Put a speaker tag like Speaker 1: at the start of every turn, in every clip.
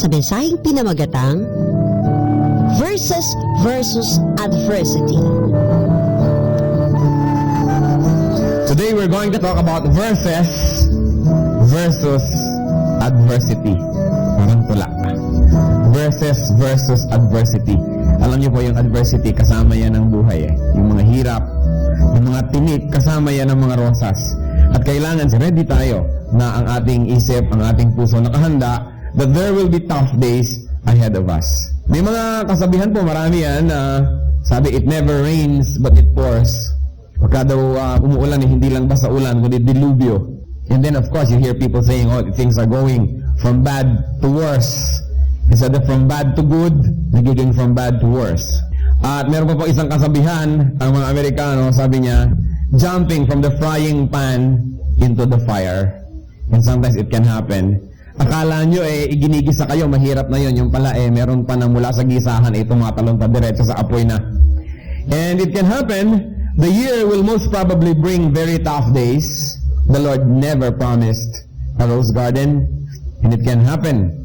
Speaker 1: sa mensaheng pinamagatang Verses versus Adversity.
Speaker 2: Today we're going to talk about verses versus adversity. Parang tula. Verses versus adversity. Alam niyo po yung adversity, kasama yan ng buhay Yung mga hirap, yung mga tinik, kasama yan ng mga rosas. At kailangan ready tayo na ang ating isip, ang ating puso nakahanda that there will be tough days ahead of us. May mga kasabihan po, marami yan sabi, it never rains but it pours. Pagka daw umuulan, hindi lang basta ulan, kundi dilubyo. And then of course, you hear people saying, oh, things are going from bad to worse. Instead of from bad to good, nagiging from bad to worse. At meron pa po isang kasabihan, ang mga Amerikano, sabi niya, jumping from the frying pan into the fire. And sometimes it can happen. Akala nyo iginigisa kayo, mahirap na yon. Yung pala meron pa na mula sa gisahan tumatalon pa diretso sa apoy na. And it can happen. The year will most probably bring very tough days. The Lord never promised a rose garden. And it can happen.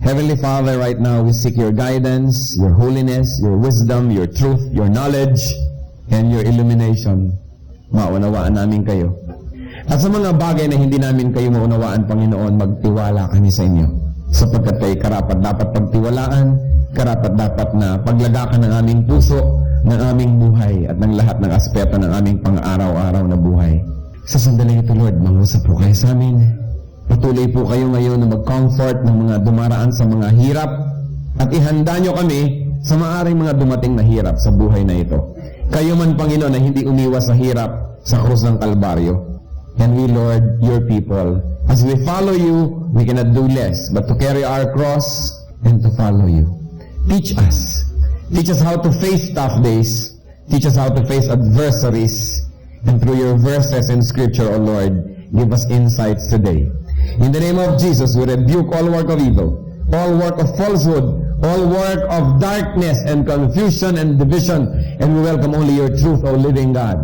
Speaker 2: Heavenly Father, right now we seek your guidance, your holiness, your wisdom, your truth, your knowledge, and your illumination. Maunawaan namin kayo. At sa mga bagay na hindi namin kayo maunawaan, Panginoon, magtiwala kami sa inyo. Sapagkat kayo karapat dapat pagtiwalaan, karapat dapat na paglagakan ng aming puso, ng aming buhay, at ng lahat ng aspeto ng aming pang-araw-araw na buhay. Sa sandali ito, Lord, mangusap po kayo sa amin. Patuloy po kayo ngayon na mag-comfort ng mga dumaraan sa mga hirap at ihanda nyo kami sa maaring mga dumating na hirap sa buhay na ito. Kayo man, Panginoon, na hindi umiwas sa hirap sa krus ng Kalbaryo. And we, Lord, your people, as we follow you, we cannot do less but to carry our cross and to follow you. Teach us. Teach us how to face tough days. Teach us how to face adversaries. And through your verses in Scripture, O Lord, give us insights today. In the name of Jesus, we rebuke all work of evil, all work of falsehood, all work of darkness and confusion and division, and we welcome only your truth, O living God.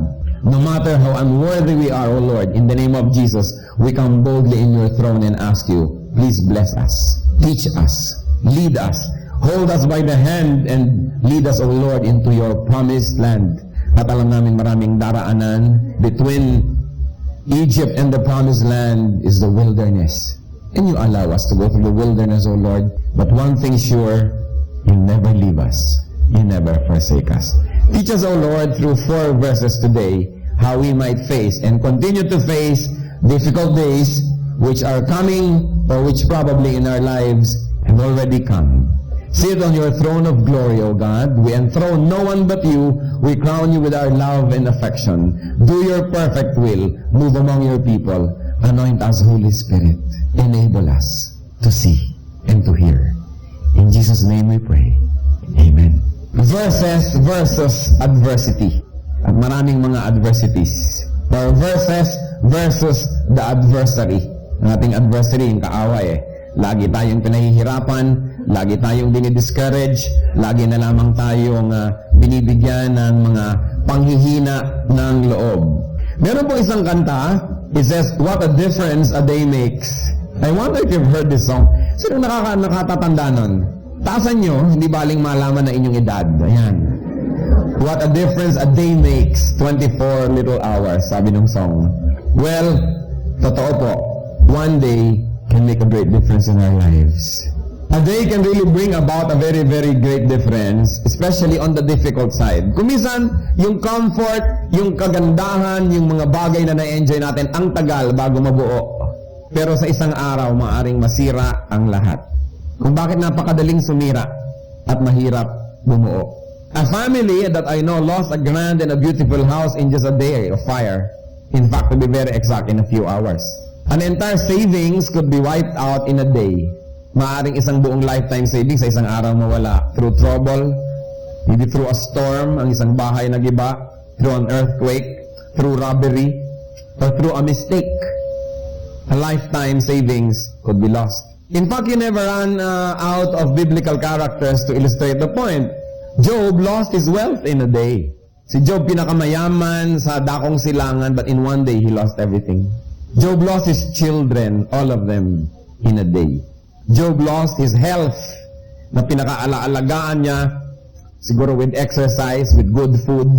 Speaker 2: No matter how unworthy we are, O Lord, in the name of Jesus, we come boldly in your throne and ask you, please bless us, teach us, lead us, hold us by the hand, and lead us, O Lord, into your promised land. At alam namin maraming daraanan between Egypt and the promised land is the wilderness. And you allow us to go through the wilderness, O Lord. But one thing sure, you never leave us. You never forsake us. Teach us, O Lord, through 4 verses today, how we might face and continue to face difficult days which are coming or which probably in our lives have already come. Sit on your throne of glory, O God. We enthrone no one but you. We crown you with our love and affection. Do your perfect will. Move among your people. Anoint us, Holy Spirit. Enable us to see and to hear. In Jesus' name we pray. Amen. Verses versus adversity. At maraming mga adversities. Or verses versus the adversary. Ang ating adversary, yung kaaway Lagi tayong pinahihirapan, lagi tayong dinidiscourage, lagi na lamang tayong binibigyan ng mga panghihina ng loob. Meron po isang kanta, it says, what a difference a day makes. I wonder if you've heard this song. Sino nakatatanda nun? Taasan nyo, hindi baling malaman na inyong edad. Ayan. What a difference a day makes. 24 little hours, sabi ng song. Well, totoo po. One day can make a great difference in our lives. A day can really bring about a very, very great difference, especially on the difficult side. Kumisan, yung comfort, yung kagandahan, yung mga bagay na na-enjoy natin, ang tagal bago mabuo. Pero sa isang araw, maaring masira ang lahat. Kung bakit napakadaling sumira at mahirap bumuo. A family that I know lost a grand and a beautiful house in just a day of fire. In fact, to be very exact, in a few hours. An entire savings could be wiped out in a day. Maaring isang buong lifetime savings sa isang araw mawala. Through trouble, maybe through a storm, ang isang bahay nagiba, through an earthquake, through robbery, or through a mistake. A lifetime savings could be lost. In fact, you never run out of biblical characters to illustrate the point. Job lost his wealth in a day. Si Job pinakamayaman sa dakong silangan, but in one day he lost everything. Job lost his children, all of them, in a day. Job lost his health na pinakaalaalagaan niya, siguro with exercise, with good food,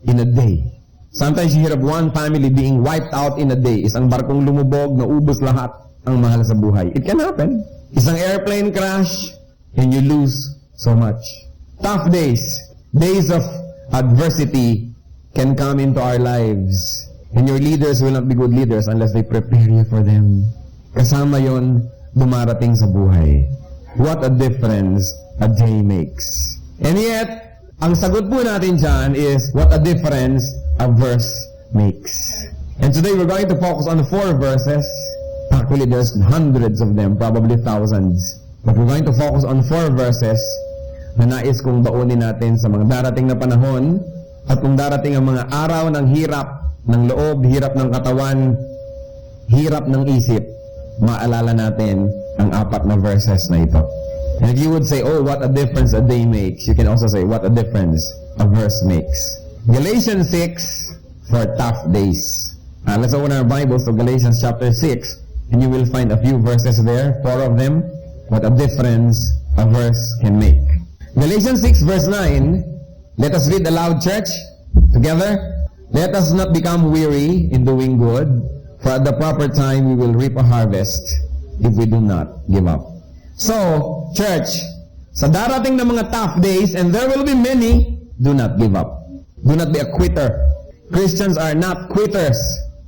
Speaker 2: in a day. Sometimes you hear of one family being wiped out in a day. Isang barkong lumubog, naubos lahat ang mahal sa buhay. It can happen. Isang airplane crash, and you lose so much. Tough days, days of adversity can come into our lives. And your leaders will not be good leaders unless they prepare you for them. Kasama yon dumarating sa buhay. What a difference a day makes. And yet, ang sagot po natin dyan is, what a difference a verse makes. And today we're going to focus on 4 verses. Actually, there's hundreds of them, probably thousands. But we're going to focus on 4 verses na nais kong baunin natin sa mga darating na panahon at kung darating ang mga araw ng hirap ng loob, hirap ng katawan, hirap ng isip, maalala natin ang 4 na verses na ito. And if you would say, oh, what a difference a day makes, you can also say, what a difference a verse makes. Galatians 6 for tough days. Let's open our Bibles to Galatians chapter 6, and you will find a few verses there, 4 of them, what a difference a verse can make. Galatians 6 verse 9, let us read aloud, church, together. Let us not become weary in doing good, for at the proper time we will reap a harvest if we do not give up. So, church, sa darating na mga tough days, and there will be many, do not give up. Do not be a quitter. Christians are not quitters.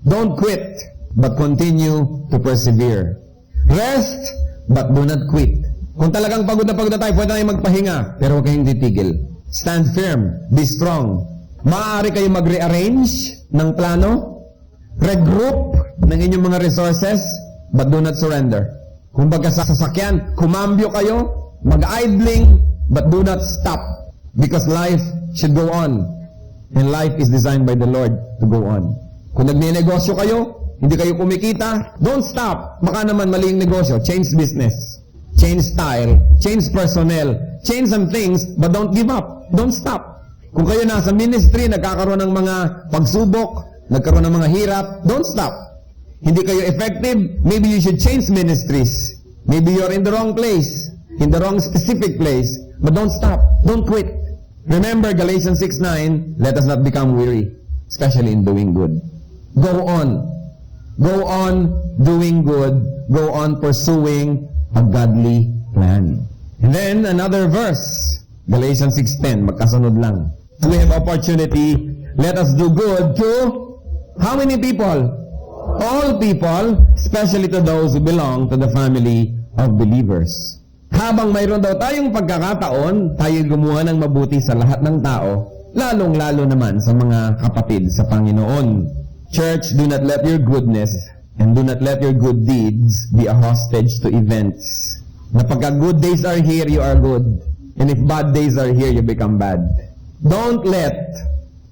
Speaker 2: Don't quit, but continue to persevere. Rest, but do not quit. Kung talagang pagod na tayo, pwede tayong magpahinga, pero huwag kayong titigil. Stand firm, be strong. Maaari kayong mag-rearrange ng plano, regroup ng inyong mga resources, but do not surrender. Kung baga sa sasakyan, kumambyo kayo, mag-idling, but do not stop. Because life should go on. And life is designed by the Lord to go on. Kung nagne-negosyo kayo, hindi kayo kumikita, don't stop. Baka naman maling negosyo, change business, change style, change personnel, change some things, but don't give up. Don't stop. Kung kayo nasa ministry, nagkakaroon ng mga pagsubok, nagkaroon ng mga hirap, don't stop. Hindi kayo effective, maybe you should change ministries. Maybe you're in the wrong place, in the wrong specific place, but don't stop. Don't quit. Remember Galatians 6:9, let us not become weary, especially in doing good. Go on. Go on doing good. Go on pursuing a godly plan. And then another verse, Galatians 6:10, magkasunod lang. We have opportunity, let us do good to how many people? All people, especially to those who belong to the family of believers. Habang mayroon daw tayong pagkakataon, tayo gumawa ng mabuti sa lahat ng tao, lalong-lalo naman sa mga kapatid sa Panginoon. Church, do not let your goodness and do not let your good deeds be a hostage to events. Na pagka good days are here, you are good. And if bad days are here, you become bad. Don't let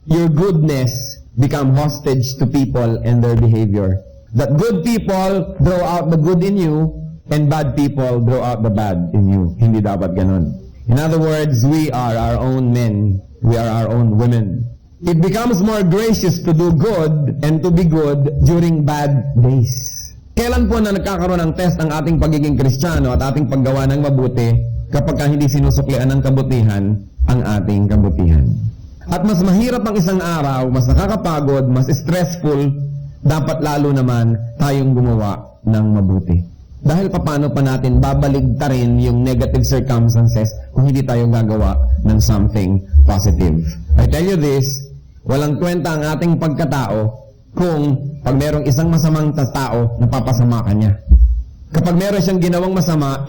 Speaker 2: your goodness become hostage to people and their behavior. That good people draw out the good in you, and bad people draw out the bad in you. Hindi dapat ganun. In other words, we are our own men. We are our own women. It becomes more gracious to do good and to be good during bad days. Kailan po na nagkakaroon ng test ang ating pagiging Kristiyano at ating paggawa ng mabuti kapag hindi sinusuklian ng kabutihan ang ating kabutihan? At mas mahirap ang isang araw, mas nakakapagod, mas stressful, dapat lalo naman tayong gumawa ng mabuti. Dahil paano pa natin babaligtarin yung negative circumstances kung hindi tayo gagawa ng something positive. I tell you this, walang kwenta ang ating pagkatao kung pag merong isang masamang tao, napapasama ka niya. Kapag meron siyang ginawang masama,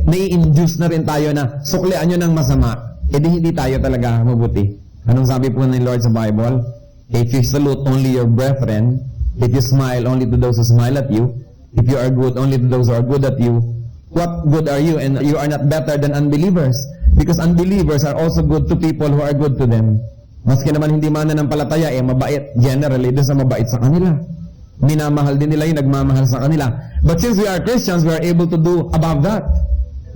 Speaker 2: nai-induce na rin tayo na suklian nyo ng masama, hindi tayo talaga mabuti. Anong sabi po ng Lord sa Bible? If you salute only your brethren, if you smile only to those who smile at you, if you are good only to those who are good at you, what good are you? And you are not better than unbelievers. Because unbelievers are also good to people who are good to them. Maski naman hindi mananampalataya, mabait generally doon sa mabait sa kanila. Minamahal din nila yung nagmamahal sa kanila. But since we are Christians, we are able to do above that.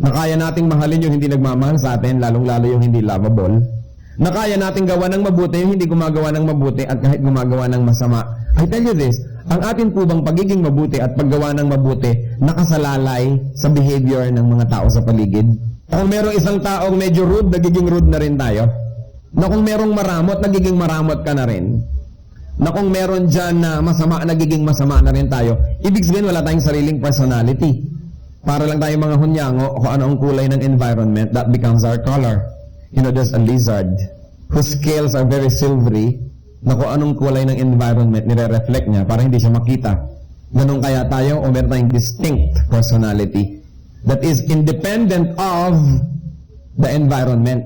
Speaker 2: Nakaya nating mahalin yung hindi nagmamahal sa atin, lalong-lalo yung hindi lovable. Nakaya nating gawa ng mabuti yung hindi gumagawa ng mabuti at kahit gumagawa ng masama. I tell you this, Ang atin po bang pagiging mabuti at paggawa ng mabuti nakasalalay sa behavior ng mga tao sa paligid? Kung merong isang taong medyo rude, nagiging rude na rin tayo. Na kung merong maramot, nagiging maramot ka na rin. Na kung meron dyan na masama, nagiging masama na rin tayo. Ibig sabihin, wala tayong sariling personality. Para lang tayo mga hunyango, kung ano ang kulay ng environment, that becomes our color. You know, there's a lizard whose scales are very silvery, na kung anong kulay ng environment nire-reflect niya para hindi siya makita. Ganun kaya tayo o meron tayong distinct personality that is independent of the environment.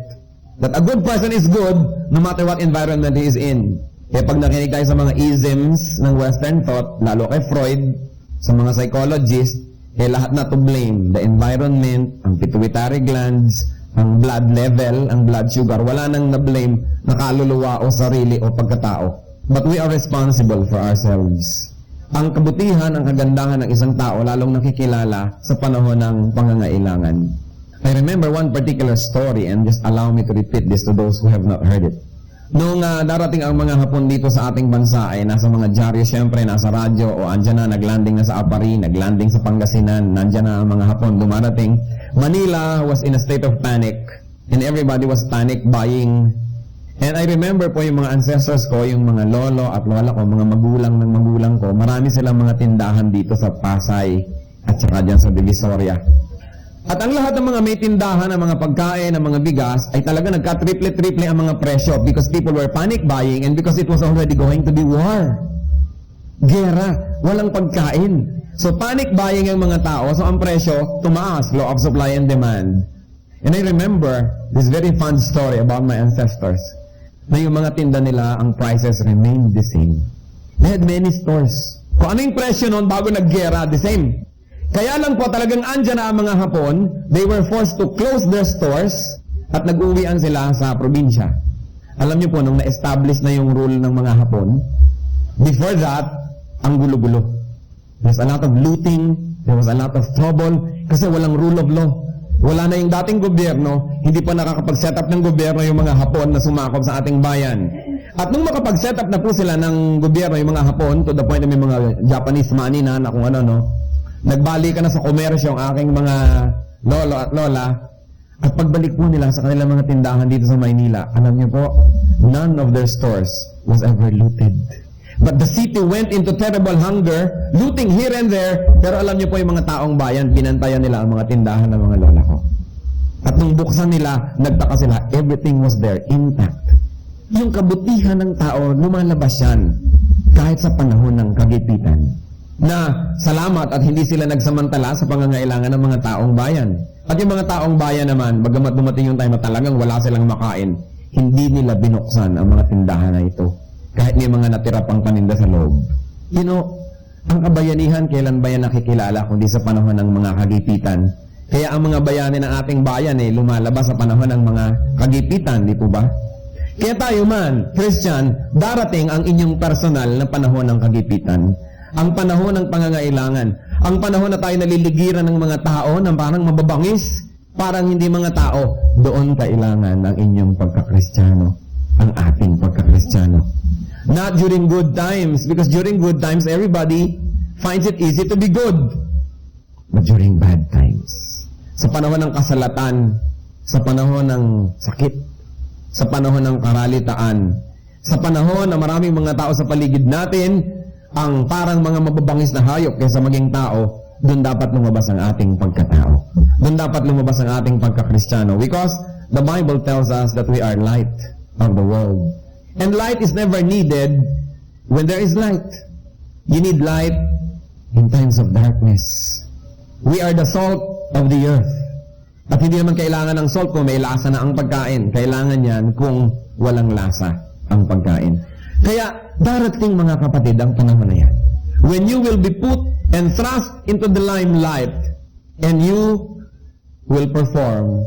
Speaker 2: That a good person is good no matter what environment he is in. Kaya pag nakinig tayo sa mga isms ng Western thought, lalo kay Freud, sa mga psychologists, lahat na to blame. The environment, ang pituitary glands, ang blood level, ang blood sugar, wala nang na-blame na kaluluwa o sarili o pagkatao. But we are responsible for ourselves. Ang kabutihan, ang kagandahan ng isang tao, lalong nakikilala sa panahon ng pangangailangan. I remember one particular story, and just allow me to repeat this to those who have not heard it. Noong darating ang mga Hapon dito sa ating bansa, ay nasa mga dyaryo, syempre, nasa radyo, o andyan na, naglanding na sa Apari, naglanding sa Pangasinan, nandyan na ang mga Hapon dumarating. Manila was in a state of panic, and everybody was panic buying. And I remember po yung mga ancestors ko, yung mga lolo at lola ko, mga magulang ng magulang ko, marami silang mga tindahan dito sa Pasay at saka dyan sa Divisoria. At ang lahat ng mga may tindahan, ng mga pagkain, ng mga bigas, ay talaga nagka-triple-triple ang mga presyo because people were panic buying and because it was already going to be war. Gera, walang pagkain. So panic buying ang mga tao, so ang presyo tumaas, law of supply and demand. And I remember this very fun story about my ancestors, na yung mga tinda nila, ang prices remained the same. They had many stores. Kung ano yung presyo noon bago nag-gera, the same. Kaya lang po talagang andyan na ang mga Hapon, they were forced to close their stores at nag-uwian sila sa probinsya. Alam niyo po, nung na-establish na yung rule ng mga Hapon, before that, ang gulo-gulo. There's a lot of looting, there was a lot of trouble, kasi walang rule of law. Wala na yung dating gobyerno, hindi pa nakakapag-set up ng gobyerno yung mga Hapon na sumakop sa ating bayan. At nung makapag-set up na po sila ng gobyerno yung mga Hapon, to the point na may mga Japanese money na kung ano, no? Nagbalik ka na sa komersyo ang aking mga lolo at lola, at pagbalik po nila sa kanilang mga tindahan dito sa Maynila, alam niyo po, none of their stores was ever looted. But the city went into terrible hunger, looting here and there, pero alam niyo po yung mga taong bayan, binantayan nila ang mga tindahan ng mga lola ko. At nung buksan nila, nagtaka sila, everything was there, intact. Yung kabutihan ng tao, lumalabas yan, kahit sa panahon ng kagipitan. Na salamat at hindi sila nagsamantala sa pangangailangan ng mga taong bayan. At yung mga taong bayan naman, bagamat dumating yung time na talagang wala silang makain, hindi nila binuksan ang mga tindahan na ito. Kahit may mga natira pang paninda sa loob. You know, ang kabayanihan, kailan ba yan nakikilala kundi sa panahon ng mga kagipitan? Kaya ang mga bayani ng ating bayan lumalabas sa panahon ng mga kagipitan, di po ba? Kaya tayo man, Christian, darating ang inyong personal na panahon ng kagipitan. Ang panahon ng pangangailangan. Ang panahon na tayo naliligiran ng mga tao na parang mababangis, parang hindi mga tao. Doon kailangan ang inyong pagkakristyano, ang ating pagkakristyano. Not during good times, because during good times, everybody finds it easy to be good. But during bad times, sa panahon ng kasalatan, sa panahon ng sakit, sa panahon ng karalitaan, sa panahon na maraming mga tao sa paligid natin, ang parang mga mababangis na hayop kaysa maging tao, doon dapat lumabas ang ating pagkatao. Doon dapat lumabas ang ating pagkakristyano. Because the Bible tells us that we are light of the world. And light is never needed when there is light. You need light in times of darkness. We are the salt of the earth. At hindi naman kailangan ng salt kung may lasa na ang pagkain. Kailangan yan kung walang lasa ang pagkain. Kaya darating mga kapatid ang panahon na yan, when you will be put and thrust into the limelight, and you will perform,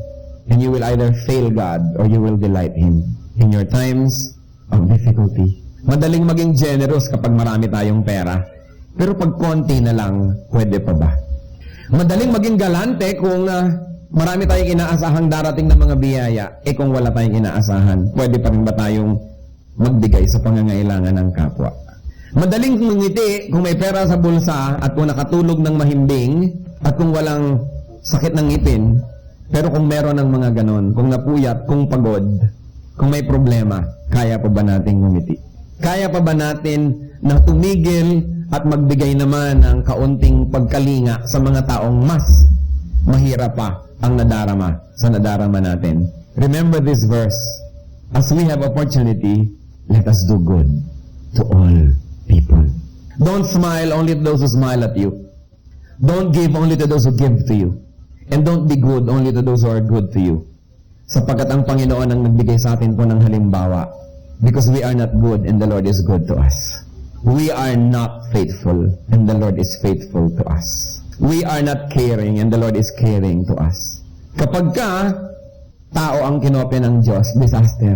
Speaker 2: and you will either fail God or you will delight Him in your times of difficulty. Madaling maging generous kapag marami tayong pera, pero pag konti na lang, pwede pa ba? Madaling maging galante kung marami tayong inaasahang darating na mga biyaya, kung wala tayong inaasahan, pwede pa rin ba tayong magbigay sa pangangailangan ng kapwa? Madaling ngumiti kung may pera sa bulsa at kung nakatulog ng mahimbing at kung walang sakit ng ngipin. Pero kung meron ng mga ganon, kung napuyat, kung pagod, kung may problema, kaya pa ba natin ngumiti? Kaya pa ba natin na tumigil at magbigay naman ng kaunting pagkalinga sa mga taong mas mahirap pa ang nadarama sa nadarama natin? Remember this verse. As we have opportunity, let us do good to all people. Don't smile only to those who smile at you. Don't give only to those who give to you. And don't be good only to those who are good to you. Sapagkat ang Panginoon ang nagbigay sa atin po ng halimbawa. Because we are not good and the Lord is good to us. We are not faithful and the Lord is faithful to us. We are not caring and the Lord is caring to us. Kapag ka tao ang kinopya ng Diyos, disaster.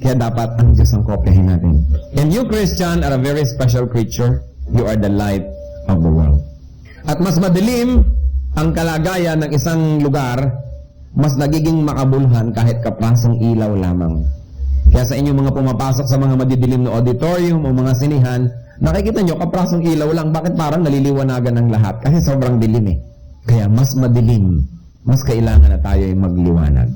Speaker 2: Kaya dapat ang Diyos ang kopyahin natin. And you, Christian, are a very special creature. You are the light of the world. At mas madilim ang kalagayan ng isang lugar, mas nagiging makabuluhan kahit kaprasong ilaw lamang. Kaya sa inyong mga pumapasok sa mga madidilim na auditorium o mga sinihan, nakikita nyo, kaprasong ilaw lang. Bakit parang naliliwanagan ng lahat? Kasi sobrang dilim eh. Kaya mas madilim, mas kailangan na tayo ay magliwanag.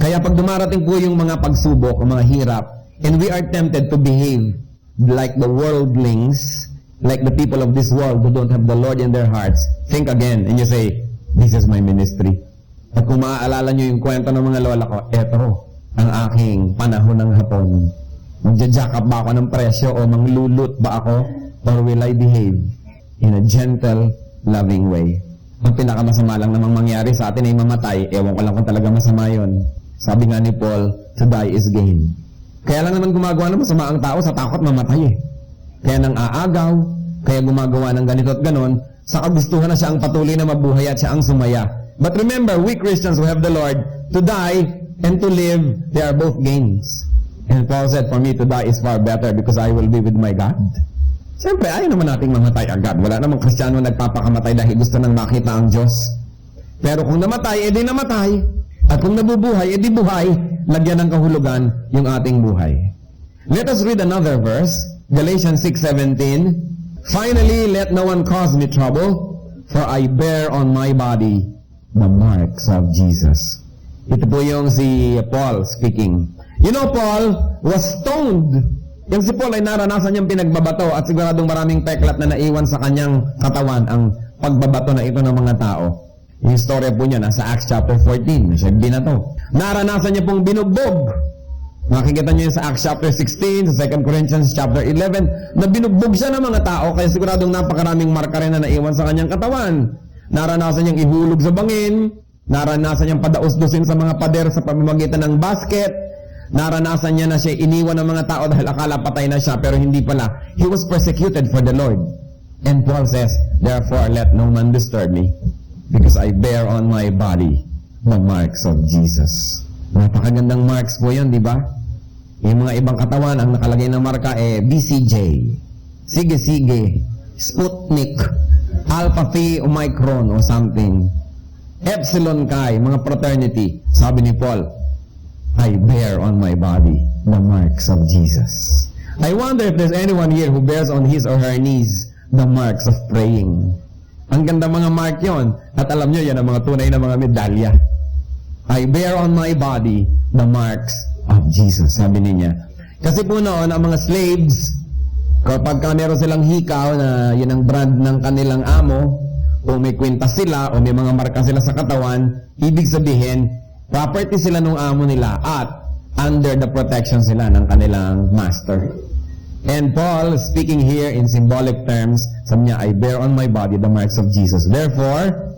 Speaker 2: Kaya pag dumarating po yung mga pagsubok, mga hirap, and we are tempted to behave like the worldlings, like the people of this world who don't have the Lord in their hearts, think again and you say, this is my ministry. At kung maaalala nyo yung kwento ng mga lola ko, eto, ang aking panahon ng hapon. Magja-jack up ba ako ng presyo o manglulot ba ako? Or will I behave in a gentle, loving way? Ang pinakamasama lang namang mangyari sa atin ay mamatay. Ewan ko lang kung talaga masama yun. Sabi nga ni Paul, to die is gain. Kaya lang naman gumagawa ng masama ang tao sa takot mamatay eh. Kaya nang aagaw, kaya gumagawa ng ganito at ganon, sa kagustuhan na siya ang patuloy na mabuhay at siya ang sumaya. But remember, we Christians who have the Lord, to die and to live, they are both gains. And Paul said, for me to die is far better because I will be with my God. Siyempre, ayaw naman nating mamatay agad. Wala namang Kristiyano nagpapakamatay dahil gusto nang makita ang Diyos. Pero kung namatay, edi namatay. At kung nabubuhay, edi buhay. Lagyan ng kahulugan yung ating buhay. Let us read another verse. Galatians 6:17. Finally, let no one cause me trouble, for I bear on my body the marks of Jesus. Ito po yung si Paul speaking. You know, Paul was stoned. Yung si Paul ay naranasan niyang pinagbabato at siguradong maraming peklat na naiwan sa kanyang katawan ang pagbabato na ito ng mga tao. Yung story po niya nasa Acts chapter 14. Siya binato. Naranasan niya pong binugbog. Makikita niyo sa Acts chapter 16, sa 2 Corinthians chapter 11, na binugbog siya ng mga tao kaya siguradong napakaraming marka rin na naiwan sa kanyang katawan. Naranasan niyang ihulog sa bangin. Naranasan niyang padaos-dosin sa mga pader sa pamamagitan ng basket. Naranasan niya na siya iniwan ng mga tao dahil akala patay na siya pero hindi pala. He was persecuted for the Lord. And Paul says, therefore let no man disturb me because I bear on my body the marks of Jesus. Napakagandang marks po yun, di ba? Yung mga ibang katawan, ang nakalagay na marka BCJ, Sige, Sputnik, Alpha Phi Omicron or something. Epsilon Chi, mga fraternity. Sabi ni Paul, I bear on my body the marks of Jesus. I wonder if there's anyone here who bears on his or her knees the marks of praying. Ang ganda mga mark yon. At alam nyo, yan ang mga tunay na mga medalya. I bear on my body the marks of Jesus. Sabi niya. Kasi po noon, ang mga slaves, kapag meron silang hikaw na yun ang brand ng kanilang amo, o may kwintas sila, o may mga marka sila sa katawan, ibig sabihin, property sila ng amo nila at under the protection sila ng kanilang master. And Paul, speaking here in symbolic terms, sabi niya, I bear on my body the marks of Jesus. Therefore,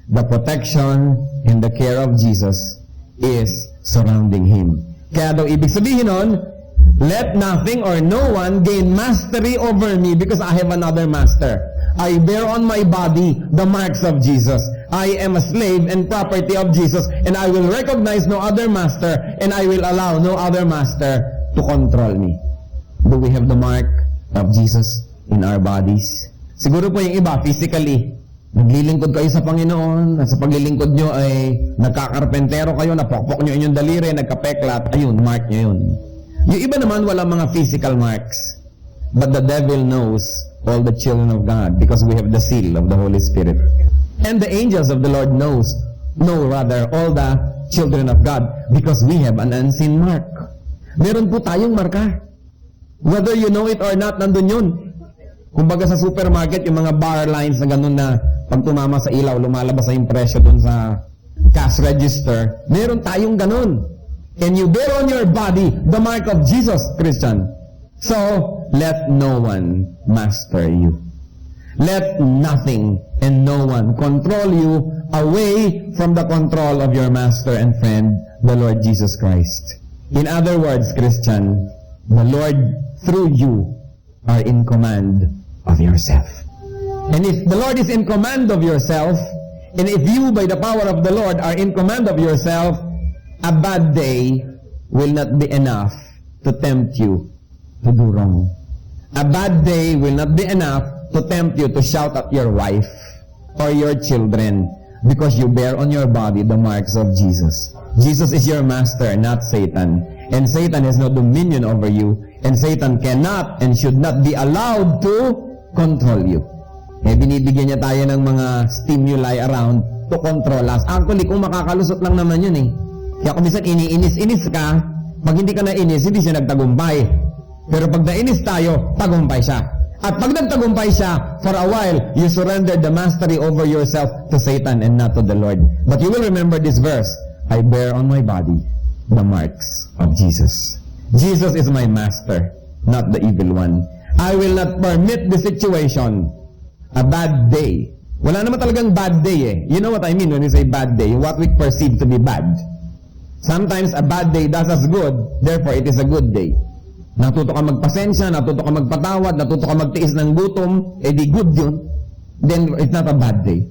Speaker 2: the protection and the care of Jesus is surrounding him. Kaya daw ibig sabihin nun, let nothing or no one gain mastery over me because I have another master. I bear on my body the marks of Jesus. I am a slave and property of Jesus, and I will recognize no other master, and I will allow no other master to control me. Do we have the mark of Jesus in our bodies? Siguro po yung iba, physically, naglilingkod kayo sa Panginoon, at sa paglilingkod nyo ay nagkakarpentero kayo, napokpok nyo inyong daliri, nagkapeklat, ayun, mark nyo yun. Yung iba naman, walang mga physical marks. But the devil knows all the children of God because we have the seal of the Holy Spirit. And the angels of the Lord know all the children of God because we have an unseen mark. Meron po tayong marka. Whether you know it or not, nandun yun. Kumbaga sa supermarket, yung mga bar lines na ganun na pag tumama sa ilaw, lumalabas na yung presyo dun sa cash register. Meron tayong ganun. And you bear on your body the mark of Jesus, Christian. So, let no one master you. Let nothing and no one control you away from the control of your master and friend, the Lord Jesus Christ. In other words, Christian, the Lord through you are in command of yourself. And if the Lord is in command of yourself, and if you by the power of the Lord are in command of yourself, a bad day will not be enough to tempt you to do wrong. A bad day will not be enough to tempt you to shout at your wife or your children because you bear on your body the marks of Jesus. Jesus is your master, not Satan. And Satan has no dominion over you. And Satan cannot and should not be allowed to control you. Eh, binibigyan niya tayo ng mga stimuli around to control us. Actually, kung makakalusot lang naman yun eh. Kaya kung minsan iniinis-inis ka, pag hindi ka nainis, hindi siya nagtagumpay. Pero pag nainis tayo, tagumpay siya. At pag nagtagumpay siya, for a while, you surrender the mastery over yourself to Satan and not to the Lord. But you will remember this verse, I bear on my body the marks of Jesus. Jesus is my master, not the evil one. I will not permit the situation, a bad day. Wala naman talagang bad day eh. You know what I mean when we say bad day? What we perceive to be bad. Sometimes a bad day does us good, therefore it is a good day. Natuto ka magpasensya, natuto ka magpatawad, natuto ka magtiis ng gutom, eh di good yun. Then it's not a bad day.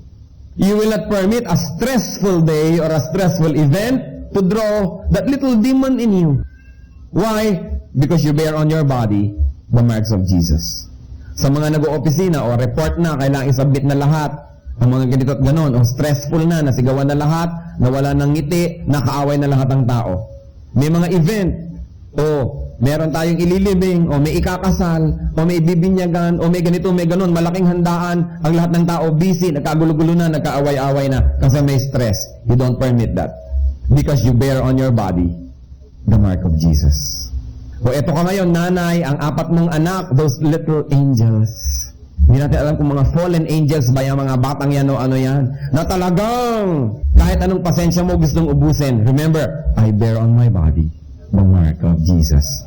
Speaker 2: You will not permit a stressful day or a stressful event to draw that little demon in you. Why? Because you bear on your body the marks of Jesus. Sa mga nag-oopisina o report na, kailangan isubmit na lahat, ang mga ganito at ganon, o stressful na, nasigawan na lahat, nawala ng ngiti, nakaaway na lahat ng tao. May mga event, o meron tayong ililibing, o may ikakasal, o may bibinyagan, o may ganito, may ganon, malaking handaan, ang lahat ng tao busy, nagkagulo-gulo na, nagkaaway-away na, kasi may stress. You don't permit that. Because you bear on your body the mark of Jesus. O eto ka ngayon, nanay, ang 4 mong anak, those little angels. Hindi natin alam kung mga fallen angels ba yung mga batang yan o ano yan. Na talagang, kahit anong pasensya mo gustong ubusin. Remember, I bear on my body the mark of Jesus.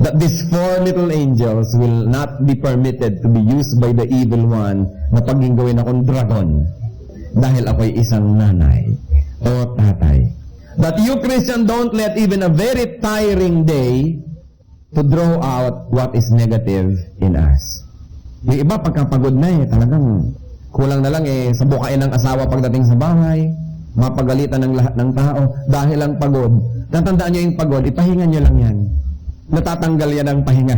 Speaker 2: That these 4 little angels will not be permitted to be used by the evil one na paging gawin akong dragon dahil ako'y isang nanay o tatay. That you, Christian, don't let even a very tiring day to draw out what is negative in us. Yung iba, pagkapagod na talagang kulang na lang sa bukain ng asawa pagdating sa bahay, mapagalitan ng lahat ng tao dahil ang pagod. Natandaan nyo yung pagod, ipahinga nyo lang yan. Natatanggal yan ang pahinga.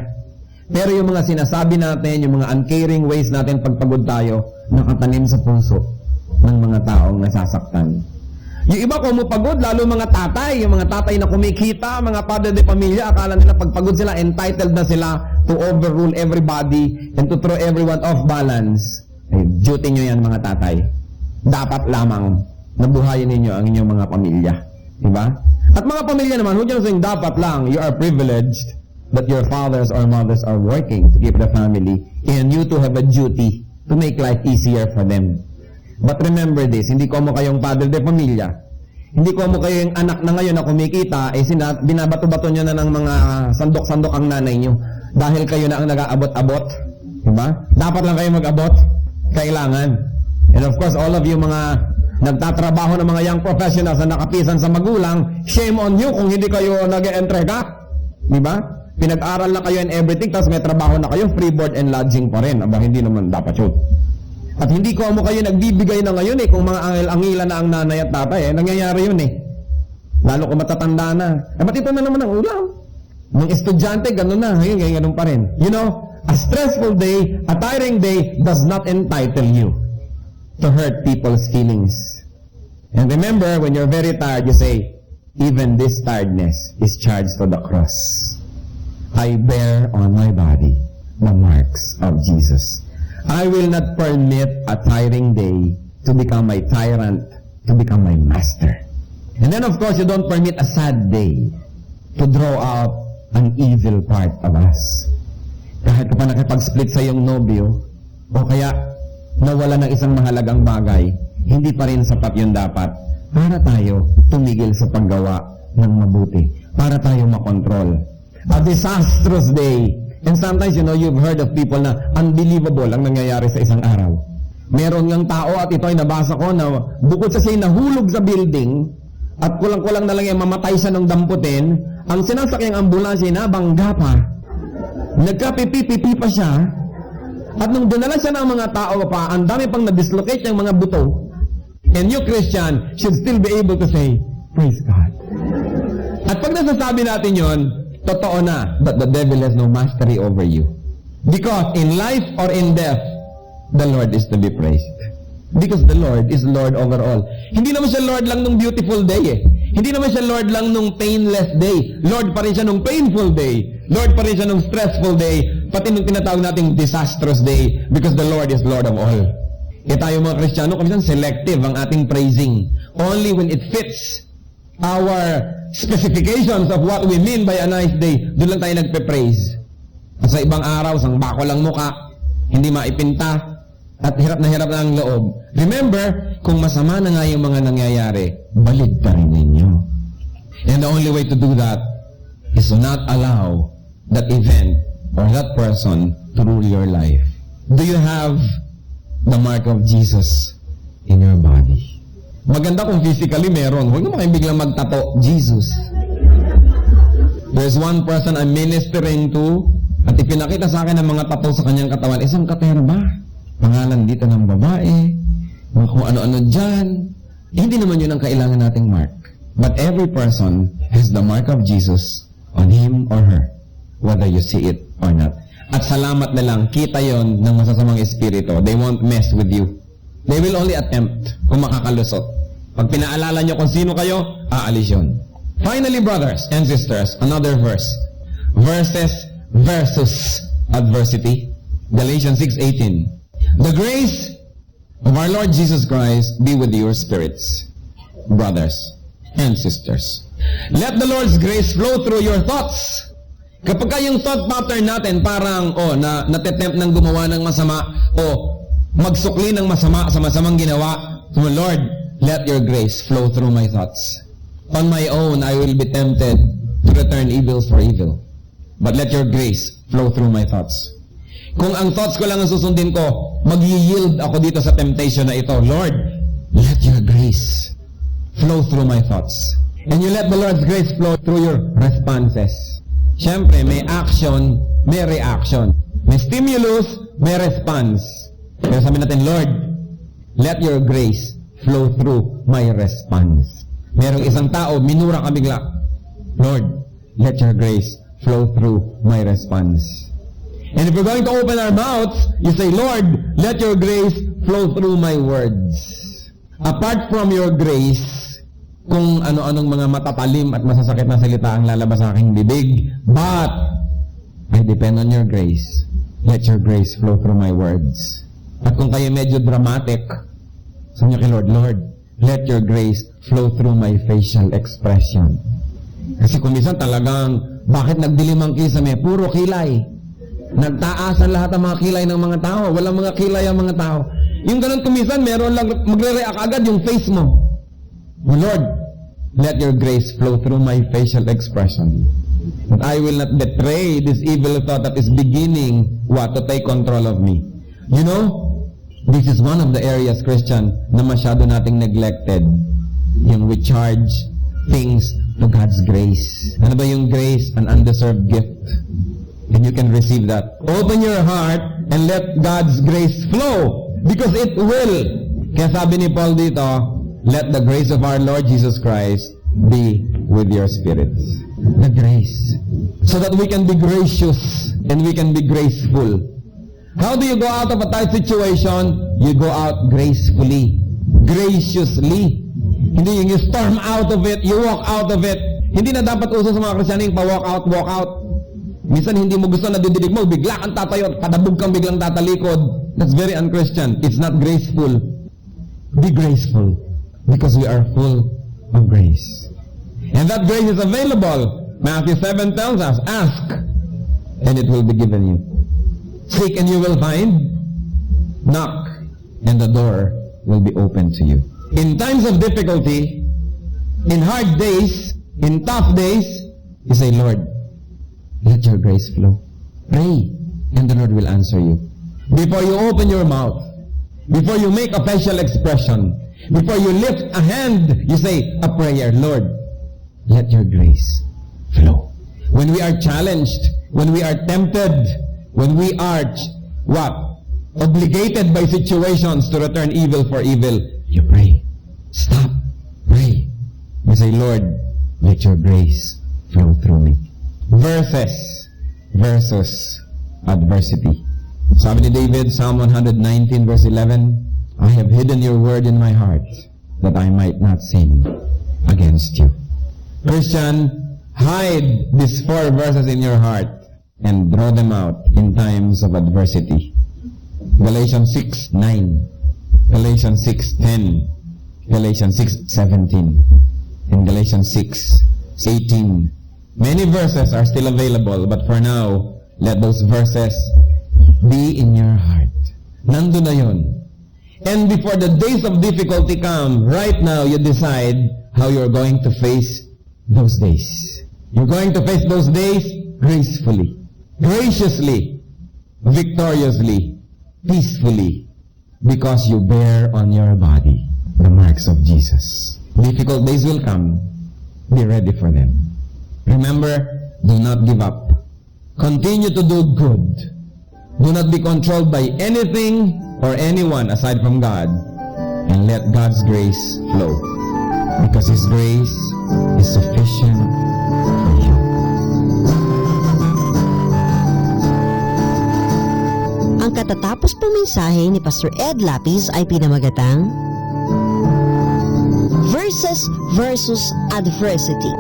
Speaker 2: Pero yung mga sinasabi natin, yung mga uncaring ways natin pagpagod tayo, nakatanim sa puso ng mga taong nasasaktan. Yung iba kung mapagod, lalo mga tatay, yung mga tatay na kumikita, mga padre de pamilya, akala nila pagpagod sila, entitled na sila to overrule everybody and to throw everyone off balance. Ay, duty nyo yan mga tatay. Dapat lamang nabuhayin ninyo ang inyong mga pamilya. Diba? At mga pamilya naman, huwag nyo saying dapat lang, you are privileged that your fathers or mothers are working to keep the family and you to have a duty to make life easier for them. But remember this, hindi ko mo kayong padre de pamilya, hindi ko mo kayong anak na ngayon na kumikita, binabato-bato nyo na ng mga sandok-sandok ang nanay nyo dahil kayo na ang nag-aabot-abot. Diba? Dapat lang kayo mag-abot. Kailangan. And of course, all of you mga nagtatrabaho ng mga young professionals na nakapisan sa magulang, shame on you kung hindi kayo nag-entrega. Diba? Pinag-aral na kayo and everything, tapos may trabaho na kayo, free board and lodging pa rin. Aba, hindi naman dapat yun. At hindi ko mo kayo nagbibigay na ngayon kung mga angil-angila na ang nanay at tatay nangyayari yun lalo kung matatanda na. Ba't ito na naman ang ulam? Mga estudyante, gano'n na. Ngayon, gano'n pa rin. You know, a stressful day, a tiring day does not entitle you to hurt people's feelings. And remember, when you're very tired, you say, even this tiredness is charged to the cross. I bear on my body the marks of Jesus. I will not permit a tiring day to become my tyrant, to become my master. And then of course, you don't permit a sad day to draw out an evil part of us. Kahit ka pa nakipag-split sa iyong nobyo, o kaya nawala ng isang mahalagang bagay, hindi pa rin sapat yun dapat para tayo tumigil sa paggawa ng mabuti, para tayo makontrol. A disastrous day. And sometimes, you've heard of people na unbelievable ang nangyayari sa isang araw. Meron ngang tao, at ito ay nabasa ko, na bukod sa siya nahulog sa building, at kulang-kulang na lang yung mamatay siya ng damputin, ang sinasakyang ambulansya na bangga pa. Nagkapipi-pipi pa siya, at nung dinala siya ng mga tao pa, ang dami pang na-dislocate yung mga buto. And you, Christian, should still be able to say, praise God. At pag nasasabi natin yon, totoo na that the devil has no mastery over you. Because in life or in death, the Lord is to be praised. Because the Lord is Lord over all. Hindi naman siya Lord lang nung beautiful day eh. Hindi naman siya Lord lang nung painless day. Lord pa rin siya nung painful day. Lord pa rin siya nung stressful day. Pati nung tinatawag nating disastrous day. Because the Lord is Lord of all. Eh tayo mga Kristiyano, kamisan selective ang ating praising. Only when it fits our specifications of what we mean by a nice day, doon lang tayo nagpe-praise. At sa ibang araw, sang bako lang muka, hindi maipinta, at hirap na ang loob. Remember, kung masama na nga yung mga nangyayari, balik pa rin ninyo. And the only way to do that is to not allow that event or that person to rule your life. Do you have the mark of Jesus in your body? Maganda kung physically meron. Huwag naman kayong biglang magtato, Jesus. There's one person I'm ministering to, at ipinakita sa akin ang mga tato sa kanyang katawan. Isang katerba. Pangalan dito ng babae. Mga kung ano-ano dyan. Hindi naman yun ang kailangan nating mark. But every person has the mark of Jesus on him or her, whether you see it or not. At salamat na lang, kita yon ng masasamang espiritu. They won't mess with you. They will only attempt kung makakalusot. Pag pinaalala nyo kung sino kayo, aalis yun. Finally, brothers and sisters, another verse. Verses versus adversity. Galatians 6:18. The grace of our Lord Jesus Christ be with your spirits, brothers and sisters. Let the Lord's grace flow through your thoughts. Kapag yung thought pattern natin parang, natitempt ng gumawa ng masama, magsukli ng masama sa masamang ginawa, so Lord, let your grace flow through my thoughts. On my own, I will be tempted to return evil for evil. But let your grace flow through my thoughts. Kung ang thoughts ko lang ang susundin ko, mag-yield ako dito sa temptation na ito. Lord, let your grace flow through my thoughts. And you let the Lord's grace flow through your responses. Siyempre, may action, may reaction. May stimulus, may response. Pero sabi natin, Lord, let your grace flow through my response. Merong isang tao, minura ka bigla. Lord, let your grace flow through my response. And if we're going to open our mouths, you say, Lord, let your grace flow through my words. Apart from your grace, kung ano-anong mga matatalim at masasakit na salita ang lalabas sa aking bibig, but I depend on your grace. Let your grace flow through my words. At kung kayo medyo dramatic, sabi niyo kay Lord, Lord, let your grace flow through my facial expression. Kasi kung minsan talagang, bakit nagdilim ang kisame? Puro kilay. Nagtaasan lahat ang mga kilay ng mga tao. Walang mga kilay ang mga tao. Yung ganun kumisan, meron lang magre-react agad yung face mo. Oh Lord, let your grace flow through my facial expression. That I will not betray this evil thought that is beginning to take control of me. You know, this is one of the areas, Christian, na masyado nating neglected. Yung we charge things to God's grace. Ano ba yung grace? An undeserved gift. And you can receive that. Open your heart and let God's grace flow. Because it will. Kaya sabi ni Paul dito, let the grace of our Lord Jesus Christ be with your spirits. The grace. So that we can be gracious and we can be graceful. How do you go out of a tight situation? You go out gracefully. Graciously. Hindi yung you storm out of it, you walk out of it. Hindi na dapat uso sa mga Kristyano yung pa-walk out, walk out. Minsan hindi mo gusto na dididig mo, bigla kang tatayo, padabog kang biglang tatalikod. That's very unchristian. It's not graceful. Be graceful because we are full of grace. And that grace is available. Matthew 7 tells us, ask and it will be given you. Seek and you will find. Knock and the door will be open to you. In times of difficulty, in hard days, in tough days, you say, Lord, let your grace flow. Pray, and the Lord will answer you. Before you open your mouth, before you make a facial expression, before you lift a hand, you say a prayer, Lord, let your grace flow. When we are challenged, when we are tempted, when we are, obligated by situations to return evil for evil, you pray. Stop. Pray. You say, Lord, let your grace flow through me. Verses versus adversity. Sabi ni David, Psalm 119 verse 11, I have hidden your word in my heart that I might not sin against you. Christian, hide these 4 verses in your heart and draw them out in times of adversity. Galatians 6:9, Galatians 6:10, Galatians 6:17, and Galatians 6:18. Many verses are still available, but for now, let those verses be in your heart. Nandun na yun. And before the days of difficulty come, right now you decide how you're going to face those days. You're going to face those days gracefully, graciously, victoriously, peacefully, because you bear on your body the marks of Jesus. Difficult days will come. Be ready for them. Remember, do not give up. Continue to do good. Do not be controlled by anything or anyone aside from God. And let God's grace flow. Because His grace is sufficient for you.
Speaker 1: Ang katatapos pong mensahe ni Pastor Ed Lapis ay pinamagatang Verses versus Adversity.